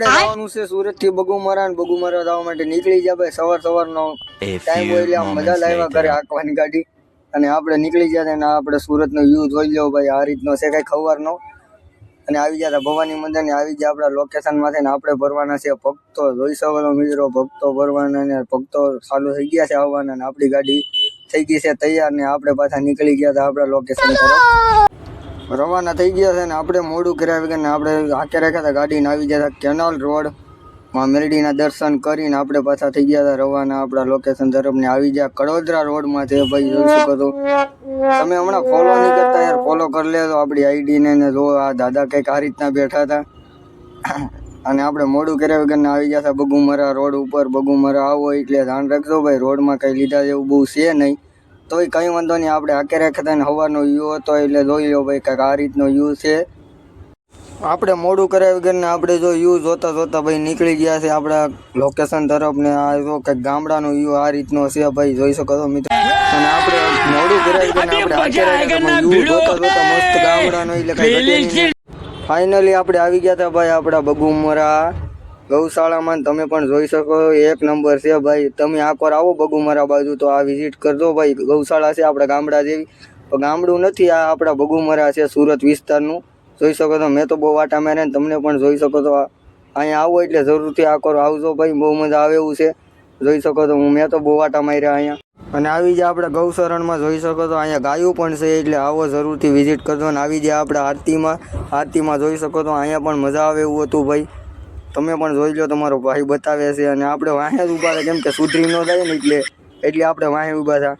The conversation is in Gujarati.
આપણે જવાનું છે સુરત થી બગુમરા, અને બગુમરા જવા માટે નીકળી ગયા ભાઈ. સવારનો ટાઈમ હોય એટલે આમ મજા લાવ્યા કરે આંકવાની ગાડી, અને આપણે નીકળી ગયા અને આપણે સુરત નો વ્યૂ જોઈ લો ભાઈ. આ રીતનો છે કઈ ખબરનો, અને આવી ગયા ભવાની મંદિર ને આવી ગયા આપણા લોકેશન માંથી. ને આપણે ભરવાના છે ભક્તો. જોઈ શકો છો મિત્રો, ભક્તો ભરવાના ને ભક્તો ચાલુ થઈ ગયા છે આવવાના, અને આપણી ગાડી થઈ ગઈ છે તૈયાર, ને આપણે પાછા નીકળી ગયા હતા આપણા લોકેશન તરફ રવાના થઈ ગયા છે. ને આપણે મોડું કર્યા વગર ને આપણે હાકે રાખ્યા હતા ગાડીને આવી ગયા હતા કેનાલ રોડ માં મેરડીના દર્શન કરીને આપણે પાછા થઈ ગયા હતા રવાના આપણા લોકેશન તરફ. ને આવી ગયા કડોદરા રોડમાં છે ભાઈ. જોઈ શકો છો તમે, હમણાં ફોલો નહીં કરતા યાર, ફોલો કરી લેજો આપણી આઈડી ને. જો આ દાદા કંઈક આ રીતના બેઠા હતા, અને આપણે મોડું કર્યા વગર આવી ગયા હતા બગુમરા રોડ ઉપર. બગુમરા આવો એટલે ધ્યાન રાખજો ભાઈ, રોડમાં કંઈ લીધા જેવું બહુ છે નહીં, તોય કંઈ વાંધો નહીં. આપણે હાકે રાખ્યા હતા ને સવારનો વ્યૂ હતો એટલે જોઈ લો ભાઈ, કંઈક આ રીતનો વ્યૂ છે. આપણે મોડું કર્યા વગર ને આપણે જો વ્યૂ જોતા જોતા ભાઈ નીકળી ગયા છે આપણા લોકેશન તરફ. ને આ જો કંઈક ગામડાનો વ્યૂ આ રીતનો છે ભાઈ, જોઈ શકો છો મિત્રો. અને આપણે મોડું કર્યા વગર ને આપણે હાકે રાખ્યા વ્યૂ જોતા જોતા મસ્ત ગામડાનો એટલે કંઈ ફાઇનલી આપણે આવી ગયા હતા ભાઈ આપણા બગુમરા ગૌશાળામાં. તમે પણ જોઈ શકો એક નંબર છે ભાઈ. તમે આખોર આવો બગુમરા બાજુ તો આ વિઝિટ કરજો ભાઈ. ગૌશાળા છે આપણા ગામડા જેવી, ગામડું નથી, આ આપણા બગુમરા છે સુરત વિસ્તારનું. જોઈ શકો છો, મેં તો બહુ વાટા માર્યા ને તમને પણ જોઈ શકો છો. અહીંયા આવો એટલે જરૂરથી આખોર આવજો ભાઈ, બહુ મજા આવે એવું છે. જોઈ શકો છો મેં તો બહુ વાટા માર્યા અહીંયા. અને આવી જાય આપણે ગૌશરણમાં જોઈ શકો છો અહીંયા ગાયું પણ છે, એટલે આવો જરૂરથી વિઝિટ કરજો. અને આવી જાય આપણે આરતીમાં જોઈ શકો છો અહીંયા પણ મજા આવે એવું હતું ભાઈ. તમે પણ જોઈ લો, તમારો ભાઈ બતાવે છે. અને આપણે વાહે જ ઊભા હતા કેમ કે સુધરી ન જાય ને એટલે આપણે વાહે ઊભા હતા.